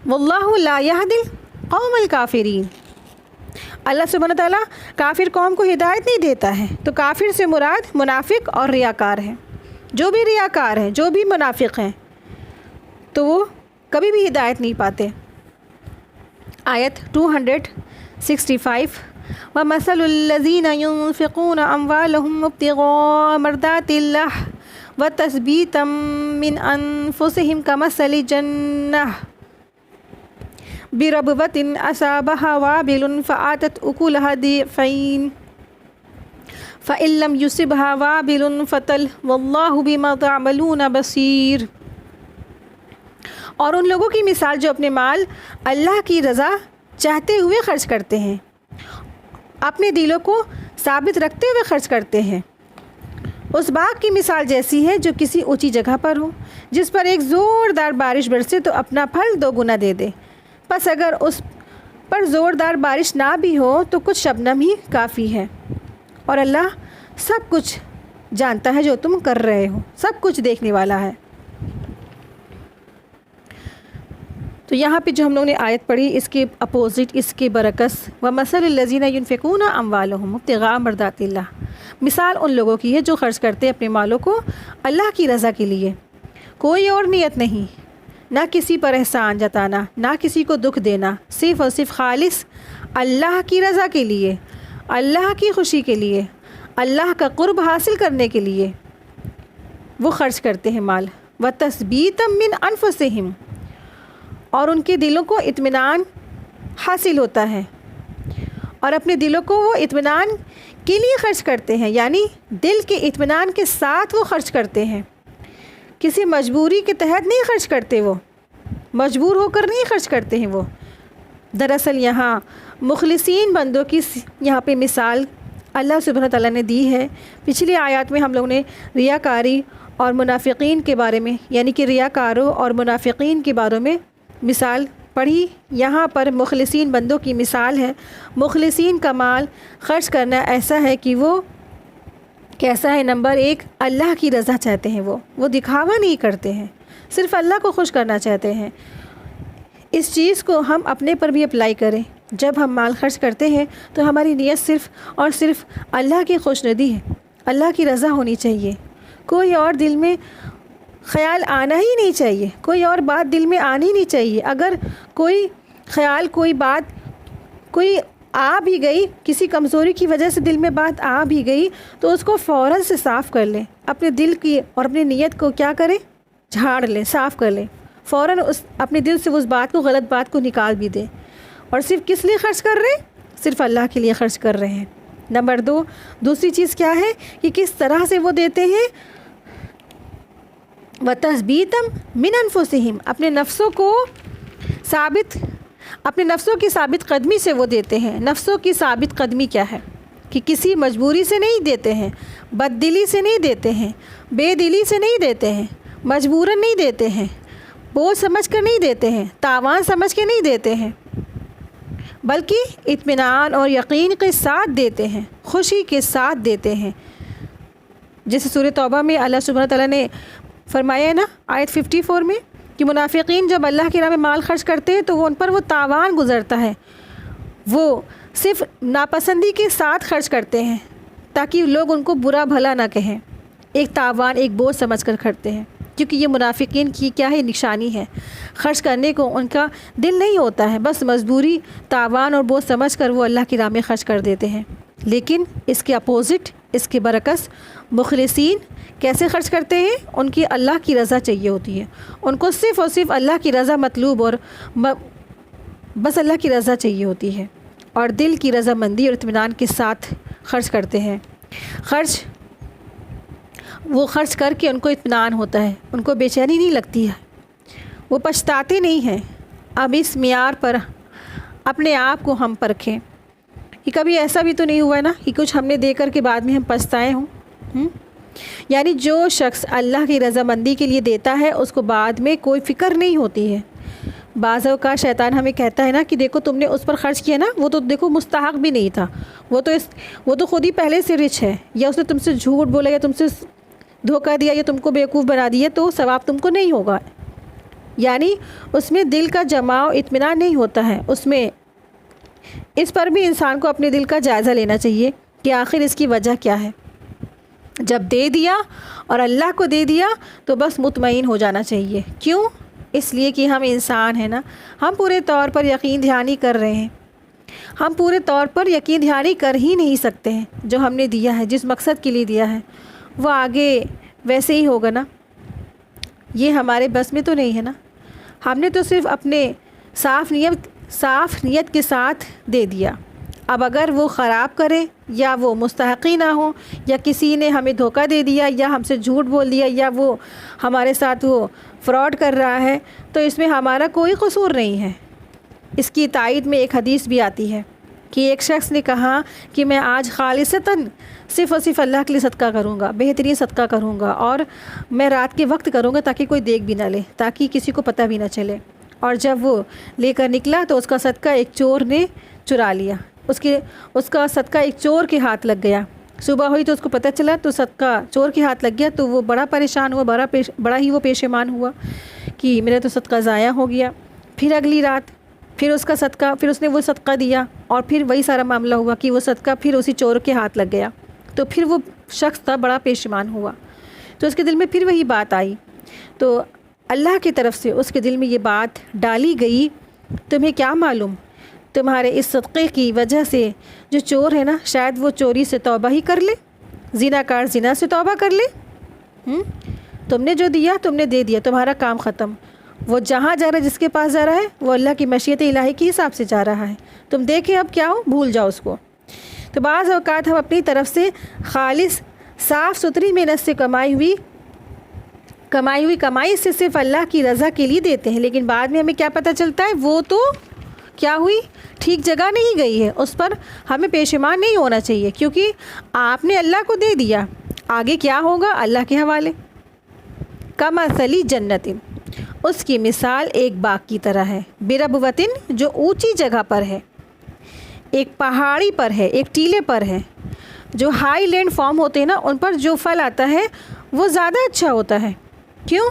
واللہ لا یہدی القوم الکافرین۔ اللہ سبحانہ تعالیٰ کافر قوم کو ہدایت نہیں دیتا ہے، تو کافر سے مراد منافق اور ریاکار ہیں۔ جو بھی ریاکار ہیں، جو بھی منافق ہیں، تو وہ کبھی بھی ہدایت نہیں پاتے۔ آیت 265 وَمَثَلُ الَّذِينَ يُنفِقُونَ أَمْوَالَهُمْ ابْتِغَاءَ مَرْضَاتِ اللَّهِ وَتَثْبِيتًا مِّنْ أَنفُسِهِمْ كَمَثَلِ جَنَّةٍ بِرَبْوَةٍ أَصَابَهَا وَابِلٌ فَآتَتْ أُكُلَهَا ضِعْفَيْنِ فَإِن لَّمْ يُصِبْهَا وَابِلٌ فَطَلٌّ وَاللَّهُ بِمَا تَعْمَلُونَ بَصِيرٌ۔ اور ان لوگوں کی مثال جو اپنے مال اللہ کی رضا چاہتے ہوئے خرچ کرتے ہیں، اپنے دلوں کو ثابت رکھتے ہوئے خرچ کرتے ہیں، اس باغ کی مثال جیسی ہے جو کسی اونچی جگہ پر ہو، جس پر ایک زوردار بارش برسے تو اپنا پھل 2 گنا دے دے۔ پس اگر اس پر زوردار بارش نہ بھی ہو تو کچھ شبنم ہی کافی ہے، اور اللہ سب کچھ جانتا ہے جو تم کر رہے ہو، سب کچھ دیکھنے والا ہے۔ تو یہاں پہ جو ہم لوگوں نے آیت پڑھی، اس کے اپوزٹ، اس کے برعکس وَمَثَلُ الَّذِينَ يُنفِقُونَ أَمْوَالَهُمْ ابْتِغَاءَ مَرْضَاتِ اللَّهِ، مثال ان لوگوں کی ہے جو خرچ کرتے اپنے مالوں کو اللہ کی رضا کے لیے، کوئی اور نیت نہیں، نہ کسی پر احسان جتانا، نہ کسی کو دکھ دینا، صرف اور صرف خالص اللہ کی رضا کے لیے، اللہ کی خوشی کے لیے، اللہ کا قرب حاصل کرنے کے لیے وہ خرچ کرتے ہیں مال۔ وَتَثْبِيتًا مِّنْ أَنفُسِهِمْ، اور ان کے دلوں کو اطمینان حاصل ہوتا ہے، اور اپنے دلوں کو وہ اطمینان کے لیے خرچ کرتے ہیں، یعنی دل کے اطمینان کے ساتھ وہ خرچ کرتے ہیں، کسی مجبوری کے تحت نہیں خرچ کرتے، وہ مجبور ہو کر نہیں خرچ کرتے ہیں وہ۔ دراصل یہاں مخلصین بندوں کی یہاں پہ مثال اللہ سبحانہ تعالیٰ نے دی ہے۔ پچھلی آیات میں ہم لوگوں نے ریاکاری اور منافقین کے بارے میں، یعنی کہ ریاکاروں اور منافقین کے بارے میں مثال پڑھی، یہاں پر مخلصین بندوں کی مثال ہے۔ مخلصین کا مال خرچ کرنا ایسا ہے کہ وہ کیسا ہے، نمبر 1 اللہ کی رضا چاہتے ہیں، وہ دکھاوا نہیں کرتے ہیں، صرف اللہ کو خوش کرنا چاہتے ہیں۔ اس چیز کو ہم اپنے پر بھی اپلائی کریں. جب ہم مال خرچ کرتے ہیں تو ہماری نیت صرف اور صرف اللہ کی خوشنودی ہے, اللہ کی رضا ہونی چاہیے. کوئی اور دل میں خیال آنا ہی نہیں چاہیے, کوئی اور بات دل میں آنی نہیں چاہیے. اگر کوئی خیال, کوئی بات, کوئی آ بھی گئی, کسی کمزوری کی وجہ سے دل میں بات آ بھی گئی, تو اس کو فوراً سے صاف کر لیں. اپنے دل کی اور اپنی نیت کو کیا کریں, جھاڑ لیں, صاف کر لیں. فوراً اپنے دل سے اس بات کو, غلط بات کو نکال بھی دیں. اور صرف کس لیے خرچ کر رہے ہیں؟ صرف اللہ کے لیے خرچ کر رہے ہیں. نمبر 2, دوسری چیز کیا ہے کہ کس طرح سے وہ دیتے ہیں. وَتَثْبِيتًا مِنْ أَنفُسِهِمْ, اپنے نفسوں کی ثابت قدمی سے وہ دیتے ہیں. نفسوں کی ثابت قدمی کیا ہے؟ کہ کسی مجبوری سے نہیں دیتے ہیں, بد دلی سے نہیں دیتے ہیں, بے دلی سے نہیں دیتے ہیں, مجبوراً نہیں دیتے ہیں, بوجھ سمجھ کر نہیں دیتے ہیں, تاوان سمجھ کے نہیں دیتے ہیں, بلکہ اطمینان اور یقین کے ساتھ دیتے ہیں, خوشی کے ساتھ دیتے ہیں. جیسے سورہ توبہ میں اللہ سبحانہ تعالیٰ نے فرمایا ہے نا, آیت 54 میں, کہ منافقین جب اللہ کی راہ میں مال خرچ کرتے ہیں تو وہ ان پر وہ تاوان گزرتا ہے. وہ صرف ناپسندی کے ساتھ خرچ کرتے ہیں تاکہ لوگ ان کو برا بھلا نہ کہیں. ایک تاوان, ایک بوجھ سمجھ کر کرتے ہیں, کیونکہ یہ منافقین کی کیا ہے, نشانی ہے. خرچ کرنے کو ان کا دل نہیں ہوتا ہے, بس مجبوری, تاوان اور بوجھ سمجھ کر وہ اللہ کی راہ میں خرچ کر دیتے ہیں. لیکن اس کے اپوزٹ, اس کے برعکس, مخلصین کیسے خرچ کرتے ہیں؟ ان کی اللہ کی رضا چاہیے ہوتی ہے. ان کو صرف اور صرف اللہ کی رضا مطلوب, اور بس اللہ کی رضا چاہیے ہوتی ہے, اور دل کی رضا مندی اور اطمینان کے ساتھ خرچ کرتے ہیں. وہ خرچ کر کے ان کو اطمینان ہوتا ہے, ان کو بے چینی نہیں لگتی ہے, وہ پچھتاتے نہیں ہیں. اب اس معیار پر اپنے آپ کو ہم پرکھیں کہ کبھی ایسا بھی تو نہیں ہوا ہے نا کہ کچھ ہم نے دے کر کے بعد میں ہم پچھتائے ہوں. یعنی جو شخص اللہ کی رضامندی کے لیے دیتا ہے اس کو بعد میں کوئی فکر نہیں ہوتی ہے. بعض اوقات شیطان ہمیں کہتا ہے نا کہ دیکھو تم نے اس پر خرچ کیا نا, وہ تو دیکھو مستحق بھی نہیں تھا, وہ تو خود ہی پہلے سے رچ ہے, یا اس نے تم سے جھوٹ بولا, یا تم سے دھوکہ دیا, یا تم کو بیوقوف بنا دیا, تو ثواب تم کو نہیں ہوگا. یعنی اس میں دل کا جماؤ, اطمینان نہیں ہوتا ہے اس میں. اس پر بھی انسان کو اپنے دل کا جائزہ لینا چاہیے کہ آخر اس کی وجہ کیا ہے. جب دے دیا اور اللہ کو دے دیا تو بس مطمئن ہو جانا چاہیے. کیوں؟ اس لیے کہ ہم انسان ہیں نا, ہم پورے طور پر یقین دہانی کر رہے ہیں. ہم پورے طور پر یقین دہانی کر ہی نہیں سکتے ہیں. جو ہم نے دیا ہے, جس مقصد کے لیے دیا ہے, وہ آگے ویسے ہی ہوگا نا. یہ ہمارے بس میں تو نہیں ہے نا. ہم نے تو صرف اپنے صاف نیت کے ساتھ دے دیا. اب اگر وہ خراب کرے, یا وہ مستحقی نہ ہو, یا کسی نے ہمیں دھوکہ دے دیا, یا ہم سے جھوٹ بول دیا, یا وہ ہمارے ساتھ وہ فراڈ کر رہا ہے, تو اس میں ہمارا کوئی قصور نہیں ہے. اس کی تائید میں ایک حدیث بھی آتی ہے کہ ایک شخص نے کہا کہ میں آج خالصتاً صرف اور صرف اللہ کے لیے صدقہ کروں گا, بہترین صدقہ کروں گا, اور میں رات کے وقت کروں گا تاکہ کوئی دیکھ بھی نہ لے, تاکہ کسی کو پتہ بھی نہ چلے. اور جب وہ لے کر نکلا تو اس کا صدقہ ایک چور نے چرا لیا. اس کا صدقہ ایک چور کے ہاتھ لگ گیا. صبح ہوئی تو اس کو پتہ چلا تو صدقہ چور کے ہاتھ لگ گیا, تو وہ بڑا پریشان ہوا, بڑا ہی وہ پشیمان ہوا کہ میرا تو صدقہ ضائع ہو گیا. پھر اگلی رات پھر اس نے وہ صدقہ دیا, اور پھر وہی سارا معاملہ ہوا کہ وہ صدقہ پھر اسی چور کے ہاتھ لگ گیا. تو پھر وہ شخص تھا بڑا پشیمان ہوا, تو اس کے دل میں پھر وہی بات آئی. تو اللہ کی طرف سے اس کے دل میں یہ بات ڈالی گئی, تمہیں کیا معلوم, تمہارے اس صدقے کی وجہ سے جو چور ہے نا, شاید وہ چوری سے توبہ ہی کر لے, زناکار زنا سے توبہ کر لے. تم نے جو دیا تم نے دے دیا, تمہارا کام ختم. وہ جہاں جا رہا ہے, جس کے پاس جا رہا ہے, وہ اللہ کی مشیت الہی کے حساب سے جا رہا ہے. تم دیکھیں اب کیا ہو, بھول جاؤ اس کو. تو بعض اوقات ہم اپنی طرف سے خالص صاف ستھری محنت سے کمائی ہوئی کمائی سے صرف اللہ کی رضا کے لیے دیتے ہیں, لیکن بعد میں ہمیں کیا پتہ چلتا ہے, وہ تو کیا ہوئی, ٹھیک جگہ نہیں گئی ہے. اس پر ہمیں پشیمان نہیں ہونا چاہیے, کیونکہ آپ نے اللہ کو دے دیا, آگے کیا ہوگا اللہ کے حوالے. کمثلی جنت, اس کی مثال ایک باغ کی طرح ہے, بربوتن, جو اونچی جگہ پر ہے, ایک پہاڑی پر ہے, ایک ٹیلے پر ہے. جو ہائی لینڈ فارم ہوتے ہیں نا, ان پر جو پھل آتا ہے وہ زیادہ اچھا ہوتا ہے. کیوں؟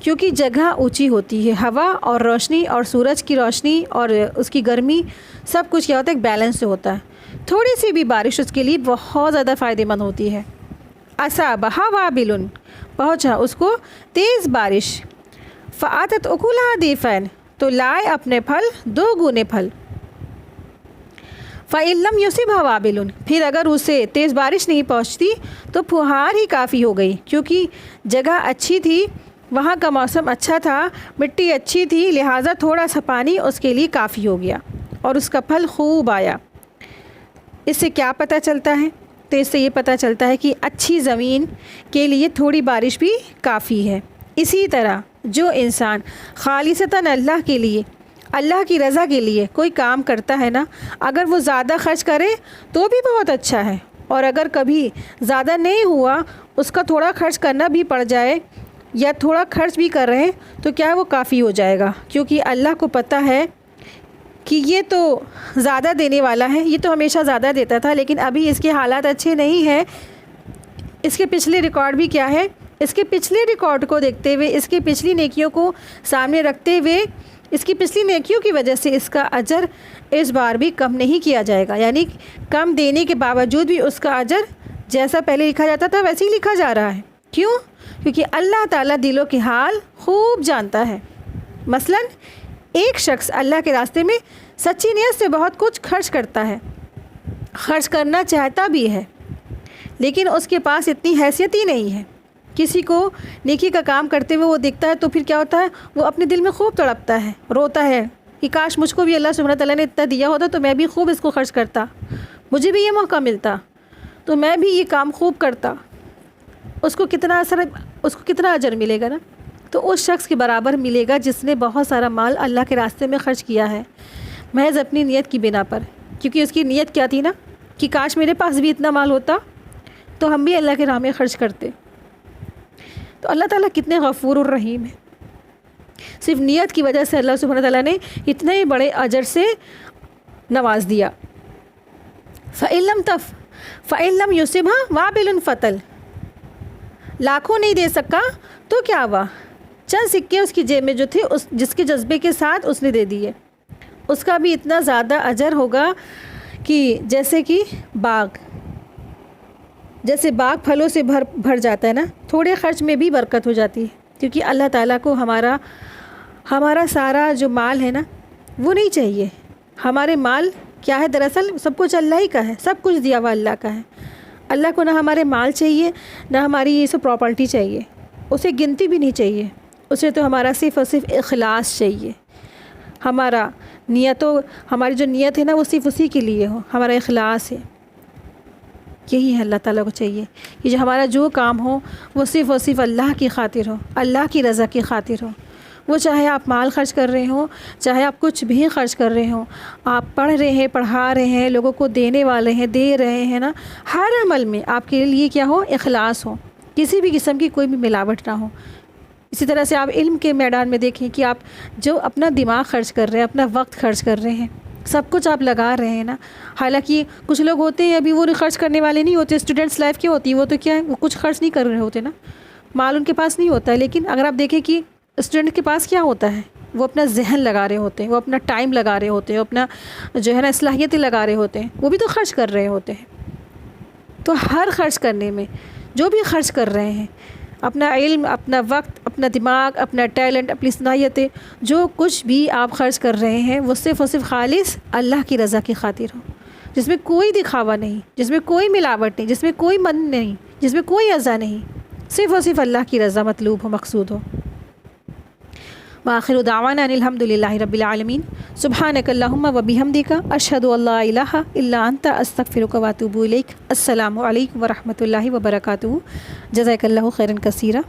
کیونکہ جگہ اونچی ہوتی ہے، ہوا اور روشنی اور سورج کی روشنی اور اس کی گرمی سب کچھ کیا ہوتا ہے، ایک بیلنس سے ہوتا ہے۔ تھوڑی سی بھی بارش اس کے لیے بہت زیادہ فائدہ مند ہوتی ہے۔ اصابھا وابل، پہنچا اس کو تیز بارش، فآتت اکلھا ضعفین، تو لائے اپنے پھل 2 گنے پھل۔ فإن لم یصبھا وابل، پھر اگر اسے تیز بارش نہیں پہنچتی تو پھوہار ہی کافی ہو گئی، کیونکہ جگہ اچھی تھی، وہاں کا موسم اچھا تھا، مٹی اچھی تھی، لہٰذا تھوڑا سا پانی اس کے لیے کافی ہو گیا اور اس کا پھل خوب آیا۔ اس سے کیا پتہ چلتا ہے؟ تو اس سے یہ پتہ چلتا ہے کہ اچھی زمین کے لیے تھوڑی بارش بھی کافی ہے۔ اسی طرح جو انسان خالصتاً اللہ کے لیے، اللہ کی رضا کے لیے کوئی کام کرتا ہے نا، اگر وہ زیادہ خرچ کرے تو بھی بہت اچھا ہے، اور اگر کبھی زیادہ نہیں ہوا، اس کا تھوڑا خرچ کرنا بھی پڑ جائے یا تھوڑا خرچ بھی کر رہے ہیں تو کیا وہ کافی ہو جائے گا، کیونکہ اللہ کو پتہ ہے کہ یہ تو زیادہ دینے والا ہے، یہ تو ہمیشہ زیادہ دیتا تھا، لیکن ابھی اس کے حالات اچھے نہیں ہیں۔ اس کے پچھلے ریکارڈ بھی کیا ہے، اس کے پچھلے ریکارڈ کو دیکھتے ہوئے، اس کی پچھلی نیکیوں کو سامنے رکھتے ہوئے، اس کی پچھلی نیکیوں کی وجہ سے اس کا اجر اس بار بھی کم نہیں کیا جائے گا، یعنی کم دینے کے باوجود بھی اس کا اجر جیسا پہلے لکھا جاتا تھا ویسے ہی لکھا جا رہا ہے۔ کیوں؟ کیونکہ اللہ تعالیٰ دلوں کے حال خوب جانتا ہے۔ مثلاً ایک شخص اللہ کے راستے میں سچی نیت سے بہت کچھ خرچ کرتا ہے، خرچ کرنا چاہتا بھی ہے، لیکن اس کے پاس اتنی حیثیت ہی نہیں ہے۔ کسی کو نیکی کا کام کرتے ہوئے وہ دیکھتا ہے تو پھر کیا ہوتا ہے، وہ اپنے دل میں خوب تڑپتا ہے، روتا ہے کہ کاش مجھ کو بھی اللہ سبحانہ تعالیٰ نے اتنا دیا ہوتا تو میں بھی خوب اس کو خرچ کرتا، مجھے بھی یہ موقع ملتا تو میں بھی یہ کام خوب کرتا۔ اس کو کتنا اجر ملے گا نا؟ تو اس شخص کے برابر ملے گا جس نے بہت سارا مال اللہ کے راستے میں خرچ کیا ہے محض اپنی نیت کی بنا پر، کیونکہ اس کی نیت کیا تھی نا کہ کاش میرے پاس بھی اتنا مال ہوتا تو ہم بھی اللہ کے راہ میں خرچ کرتے۔ تو اللہ تعالیٰ کتنے غفور الرحیم ہے، صرف نیت کی وجہ سے اللہ سبحانہ تعالیٰ نے اتنے بڑے اجر سے نواز دیا۔ فَإِن لَمْ يُصِبْهَا وَابِلٌ فَطَلٌ، لاکھوں نہیں دے سکا تو کیا ہوا، چند سکے اس کی جیب میں جو تھے جس کے جذبے کے ساتھ اس نے دے دیے، اس کا بھی اتنا زیادہ اجر ہوگا کہ جیسے کہ باغ پھلوں سے بھر جاتا ہے نا، تھوڑے خرچ میں بھی برکت ہو جاتی ہے، کیونکہ اللہ تعالیٰ کو ہمارا سارا جو مال ہے نا وہ نہیں چاہیے۔ ہمارے مال کیا ہے، دراصل سب کچھ اللہ ہی کا ہے، سب کچھ دیا ہوا اللہ کا ہے۔ اللہ کو نہ ہمارے مال چاہیے، نہ ہماری یہ سب پراپرٹی چاہیے، اسے گنتی بھی نہیں چاہیے، اسے تو ہمارا صرف اور صرف اخلاص چاہیے۔ ہماری جو نیت ہے نا وہ صرف اسی کے لیے ہو، ہمارا اخلاص ہے، یہی ہے اللہ تعالیٰ کو چاہیے کہ جو ہمارا جو کام ہو وہ صرف اور صرف اللہ کی خاطر ہو، اللہ کی رضا کی خاطر ہو۔ وہ چاہے آپ مال خرچ کر رہے ہوں، چاہے آپ کچھ بھی خرچ کر رہے ہوں، آپ پڑھ رہے ہیں، پڑھا رہے ہیں، لوگوں کو دینے والے ہیں، دے رہے ہیں نا، ہر عمل میں آپ کے لیے کیا ہو، اخلاص ہو، کسی بھی قسم کی کوئی بھی ملاوٹ نہ ہو۔ اسی طرح سے آپ علم کے میدان میں دیکھیں کہ آپ جو اپنا دماغ خرچ کر رہے ہیں، اپنا وقت خرچ کر رہے ہیں، سب کچھ آپ لگا رہے ہیں نا، حالانکہ کچھ لوگ ہوتے ہیں ابھی وہ خرچ کرنے والے نہیں ہوتے، اسٹوڈنٹس لائف کی ہوتی ہے، وہ تو کیا ہے، وہ کچھ خرچ نہیں کر رہے ہوتے نا، مال ان کے پاس نہیں ہوتا ہے، لیکن اگر آپ دیکھیں کہ اسٹوڈنٹ کے پاس کیا ہوتا ہے، وہ اپنا ذہن لگا رہے ہوتے ہیں، وہ اپنا ٹائم لگا رہے ہوتے ہیں، اپنا جو ہے نا صلاحیتیں لگا رہے ہوتے ہیں، وہ بھی تو خرچ کر رہے ہوتے ہیں۔ تو ہر خرچ کرنے میں جو بھی خرچ کر رہے ہیں، اپنا علم، اپنا وقت، اپنا دماغ، اپنا ٹیلنٹ، اپنی صلاحیتیں، جو کچھ بھی آپ خرچ کر رہے ہیں وہ صرف اور صرف خالص اللہ کی رضا کی خاطر ہو، جس میں کوئی دکھاوا نہیں، جس میں کوئی ملاوٹ نہیں، جس میں کوئی من نہیں، جس میں کوئی عزا نہیں، صرف اور صرف اللہ کی رضا مطلوب ہو، مقصود ہو۔ وآخر دعوانا ان الحمد للہ رب العالمین، سبحانک اللہم و بحمدک، اشہد ان لا الہ الا انت، استغفرک و اتوب الیک۔ السلام علیکم ورحمۃ اللہ وبرکاتہ۔ جزاک اللہ خیرا کثیرا۔